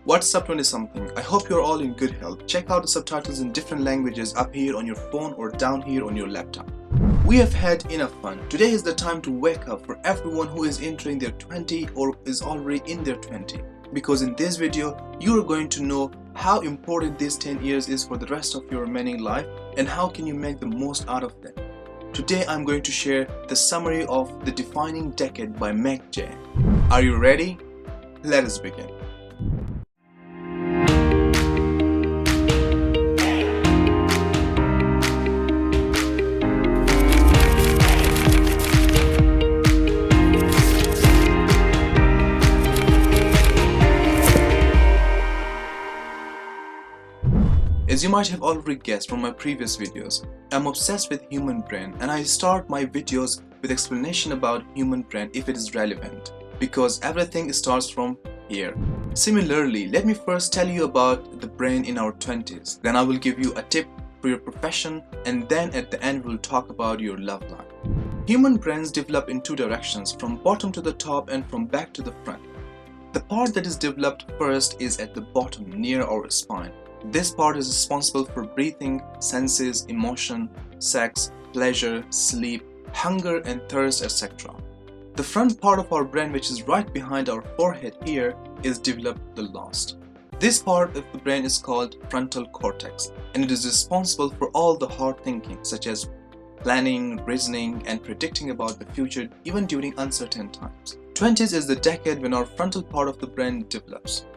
What's up 20 something? I hope you're all in good health. Check out the subtitles in different languages up here on your phone or down here on your laptop. We have had enough fun. Today is the time to wake up for everyone who is entering their 20 or is already in their 20. Because in this video, you are going to know how important these 10 years is for the rest of your remaining life and how can you make the most out of them. Today I'm going to share the summary of The Defining Decade by Meg Jay. Are you ready? Let us begin. As you might have already guessed from my previous videos, I'm obsessed with human brain and I start my videos with explanation about human brain if it is relevant, because everything starts from here. Similarly, let me first tell you about the brain in our 20s, then I will give you a tip for your profession, and then at the end we'll talk about your love life. Human brains develop in two directions, from bottom to the top and from back to the front. The part that is developed first is at the bottom near our spine. This part is responsible for breathing, senses, emotion, sex, pleasure, sleep, hunger and thirst, etc. The front part of our brain, which is right behind our forehead here, is developed the last. This part of the brain is called frontal cortex and it is responsible for all the hard thinking such as planning, reasoning and predicting about the future even during uncertain times. 20s is the decade when our frontal part of the brain develops.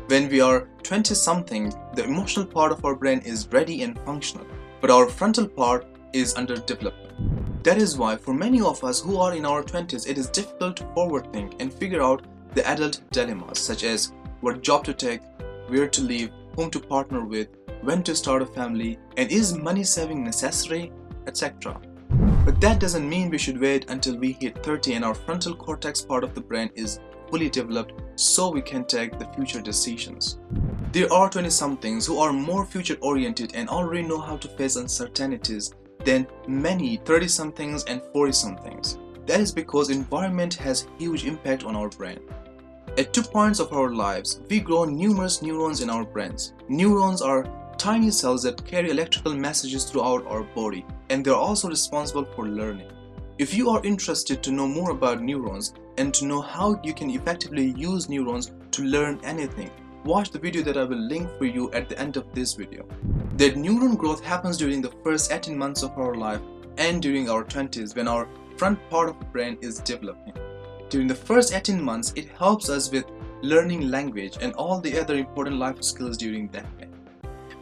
When we are 20-something, the emotional part of our brain is ready and functional, but our frontal part is under development. That is why for many of us who are in our 20s, it is difficult to forward think and figure out the adult dilemmas such as what job to take, where to live, whom to partner with, when to start a family, and is money saving necessary, etc. But that doesn't mean we should wait until we hit 30 and our frontal cortex part of the brain is fully developed so we can take the future decisions. There are 20-somethings who are more future-oriented and already know how to face uncertainties than many 30-somethings and 40-somethings. That is because environment has huge impact on our brain. At 2 points of our lives, we grow numerous neurons in our brains. Neurons are tiny cells that carry electrical messages throughout our body, and they are also responsible for learning. If you are interested to know more about neurons and to know how you can effectively use neurons to learn anything, watch the video that I will link for you at the end of this video. That neuron growth happens during the first 18 months of our life and during our 20s when our front part of the brain is developing. During the first 18 months, it helps us with learning language and all the other important life skills during that time.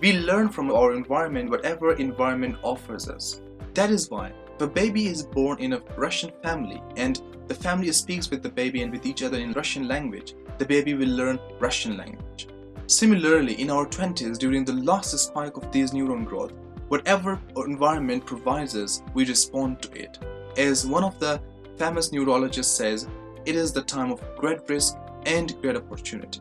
We learn from our environment whatever environment offers us. That is why if a baby is born in a Russian family and the family speaks with the baby and with each other in Russian language, the baby will learn Russian language. Similarly, in our 20s, during the last spike of this neuron growth, whatever environment provides us, we respond to it. As one of the famous neurologists says, it is the time of great risk and great opportunity.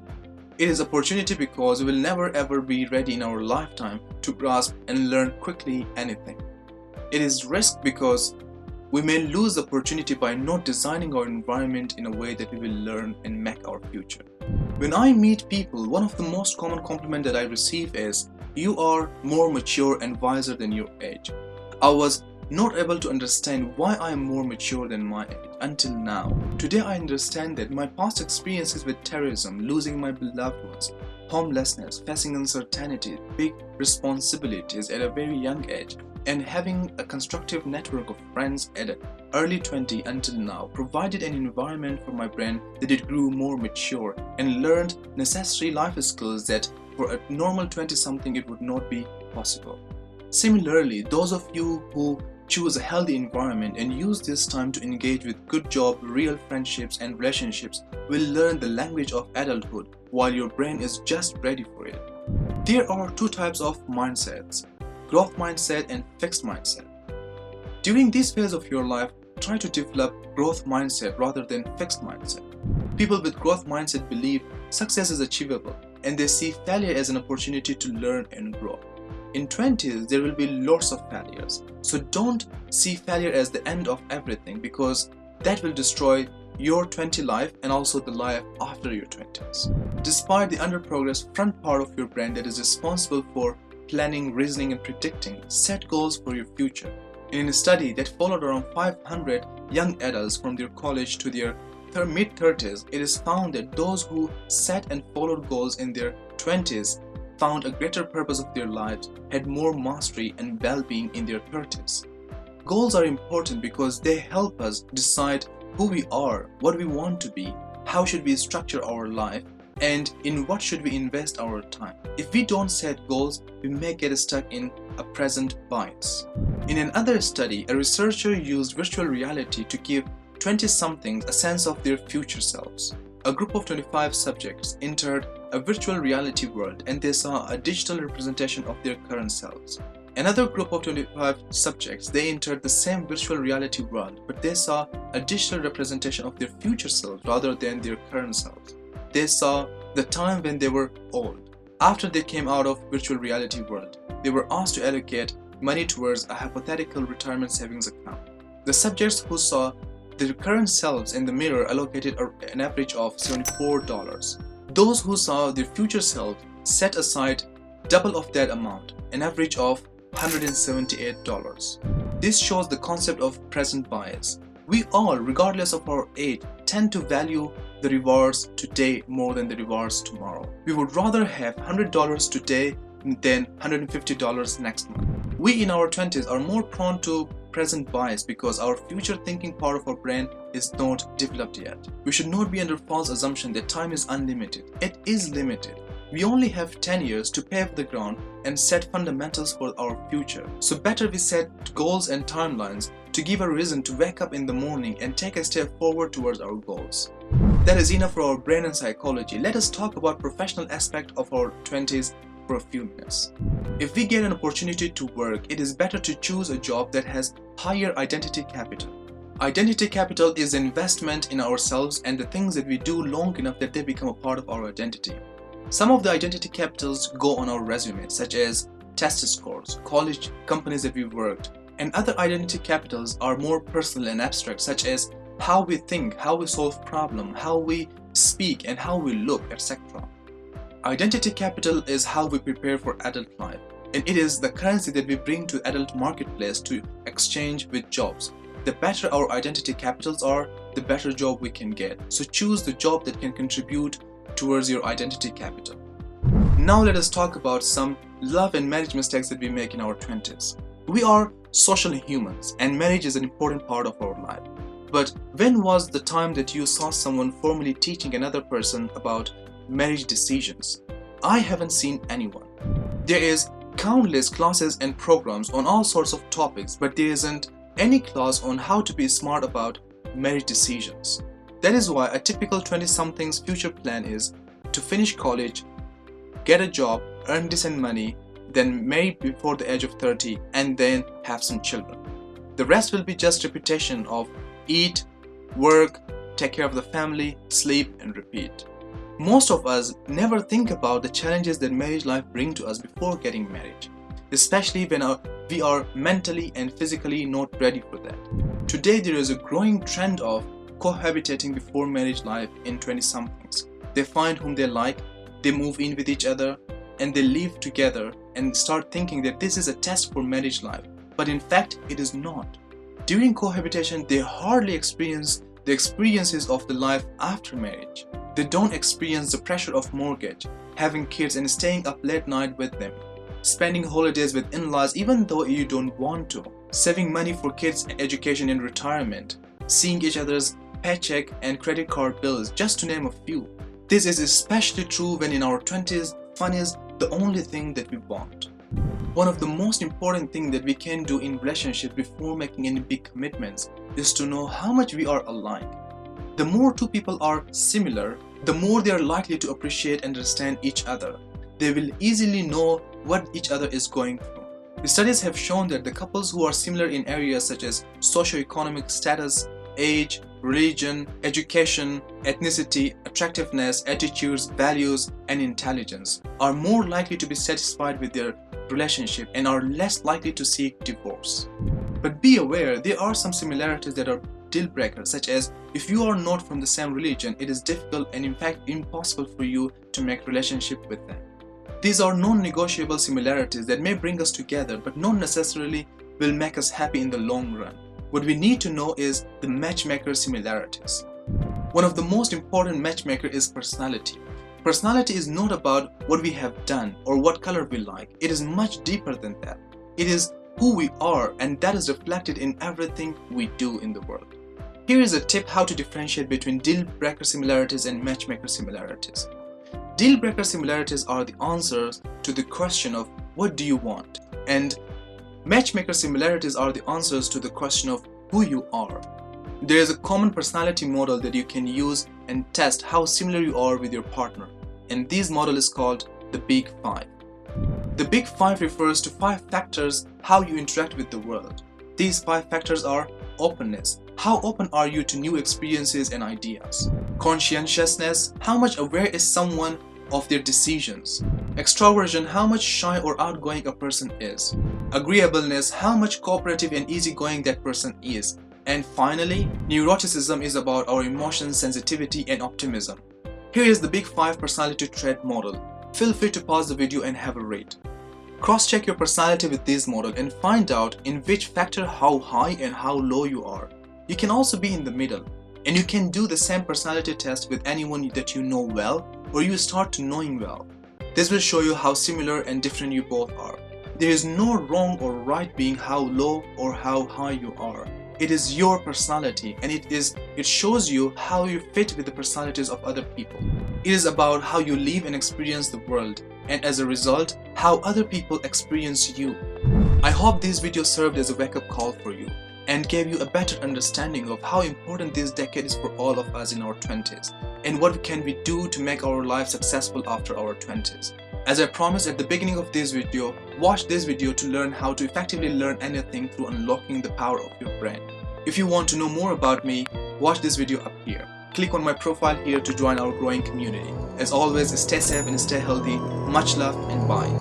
It is opportunity because we will never ever be ready in our lifetime to grasp and learn quickly anything. It is risk because we may lose the opportunity by not designing our environment in a way that we will learn and make our future. When I meet people, one of the most common compliments that I receive is, "You are more mature and wiser than your age." I was not able to understand why I am more mature than my age until now. Today I understand that my past experiences with terrorism, losing my beloved ones, homelessness, facing uncertainty, big responsibilities at a very young age, and having a constructive network of friends at early 20 until now provided an environment for my brain that it grew more mature and learned necessary life skills that for a normal 20-something it would not be possible. Similarly, those of you who choose a healthy environment and use this time to engage with good job, real friendships and relationships will learn the language of adulthood while your brain is just ready for it. There are two types of mindsets: growth mindset and fixed mindset. During this phase of your life, try to develop growth mindset rather than fixed mindset. People with growth mindset believe success is achievable and they see failure as an opportunity to learn and grow. In 20s, there will be lots of failures, so don't see failure as the end of everything because that will destroy your 20 life and also the life after your 20s. Despite the underprogressed front part of your brain that is responsible for planning, reasoning and predicting, set goals for your future. In a study that followed around 500 young adults from their college to their mid-30s, it is found that those who set and followed goals in their 20s found a greater purpose of their lives, had more mastery and well-being in their 30s. Goals are important because they help us decide who we are, what we want to be, how should we structure our life, and in what should we invest our time. If we don't set goals, we may get stuck in a present bias. In another study, a researcher used virtual reality to give 20-somethings a sense of their future selves. A group of 25 subjects entered a virtual reality world and they saw a digital representation of their current selves. Another group of 25 subjects, they entered the same virtual reality world, but they saw a digital representation of their future selves rather than their current selves. They saw the time when they were old. After they came out of virtual reality world, they were asked to allocate money towards a hypothetical retirement savings account. The subjects who saw their current selves in the mirror allocated an average of $74. Those who saw their future selves set aside double of that amount, an average of $178. This shows the concept of present bias. We all, regardless of our age, tend to value the rewards today more than the rewards tomorrow. We would rather have $100 today than $150 next month. We in our 20s are more prone to present bias because our future thinking part of our brain is not developed yet. We should not be under false assumption that time is unlimited. It is limited. We only have 10 years to pave the ground and set fundamentals for our future. So better we set goals and timelines to give a reason to wake up in the morning and take a step forward towards our goals. That is enough for our brain and psychology. Let us talk about professional aspect of our 20s for a few minutes. If we get an opportunity to work, it is better to choose a job that has higher identity capital. Identity capital is investment in ourselves and the things that we do long enough that they become a part of our identity. Some of the identity capitals go on our resume, such as test scores, college, companies that we worked, and other identity capitals are more personal and abstract, such as how we think, how we solve problems, how we speak, and how we look, etc. Identity capital is how we prepare for adult life, and it is the currency that we bring to adult marketplace to exchange with jobs. The better our identity capitals are, the better job we can get. So choose the job that can contribute towards your identity capital. Now let us talk about some love and marriage mistakes that we make in our 20s. We are social humans and marriage is an important part of our life. But when was the time that you saw someone formally teaching another person about marriage decisions? I haven't seen anyone. There is countless classes and programs on all sorts of topics, but there isn't any class on how to be smart about marriage decisions. That is why a typical 20-something's future plan is to finish college, get a job, earn decent money, then marry before the age of 30 and then have some children. The rest will be just repetition of eat, work, take care of the family, sleep and repeat. Most of us never think about the challenges that marriage life brings to us before getting married, especially when we are mentally and physically not ready for that. Today there is a growing trend of cohabitating before marriage life in 20-somethings. They find whom they like, they move in with each other, and they live together and start thinking that this is a test for marriage life. But in fact, it is not. During cohabitation, they hardly experience the experiences of the life after marriage. They don't experience the pressure of mortgage, having kids and staying up late night with them, spending holidays with in-laws even though you don't want to, saving money for kids' education and retirement, seeing each other's paycheck and credit card bills, just to name a few. This is especially true when in our 20s, fun is the only thing that we want. One of the most important things that we can do in relationship before making any big commitments is to know how much we are alike. The more two people are similar, the more they are likely to appreciate and understand each other. They will easily know what each other is going through. The studies have shown that the couples who are similar in areas such as socioeconomic status, age, religion, education, ethnicity, attractiveness, attitudes, values, and intelligence are more likely to be satisfied with their relationship and are less likely to seek divorce. But be aware, there are some similarities that are deal breakers, such as if you are not from the same religion, it is difficult and in fact impossible for you to make relationship with them. These are non-negotiable similarities that may bring us together but not necessarily will make us happy in the long run. What we need to know is the matchmaker similarities. One of the most important matchmaker is personality. Personality is not about what we have done or what color we like. It is much deeper than that. It is who we are, and that is reflected in everything we do in the world. Here is a tip how to differentiate between deal breaker similarities and matchmaker similarities. Deal breaker similarities are the answers to the question of what do you want, and matchmaker similarities are the answers to the question of who you are. There is a common personality model that you can use and test how similar you are with your partner, and this model is called the Big Five. The Big Five refers to 5 factors how you interact with the world. These 5 factors are openness. How open are you to new experiences and ideas? Conscientiousness. How much aware is someone of their decisions? Extroversion. How much shy or outgoing a person is? Agreeableness. How much cooperative and easygoing that person is? And finally, neuroticism is about our emotions, sensitivity and optimism. Here is the Big Five personality trait model. Feel free to pause the video and have a read. Cross-check your personality with this model and find out in which factor how high and how low you are. You can also be in the middle, and you can do the same personality test with anyone that you know well or you start to knowing well. This will show you how similar and different you both are. There is no wrong or right being how low or how high you are. It is your personality, and it shows you how you fit with the personalities of other people. It is about how you live and experience the world, and as a result, how other people experience you. I hope this video served as a wake-up call for you and gave you a better understanding of how important this decade is for all of us in our 20s, and what can we do to make our lives successful after our 20s. As I promised at the beginning of this video, watch this video to learn how to effectively learn anything through unlocking the power of your brain. If you want to know more about me, watch this video up here. Click on my profile here to join our growing community. As always, stay safe and stay healthy. Much love and bye.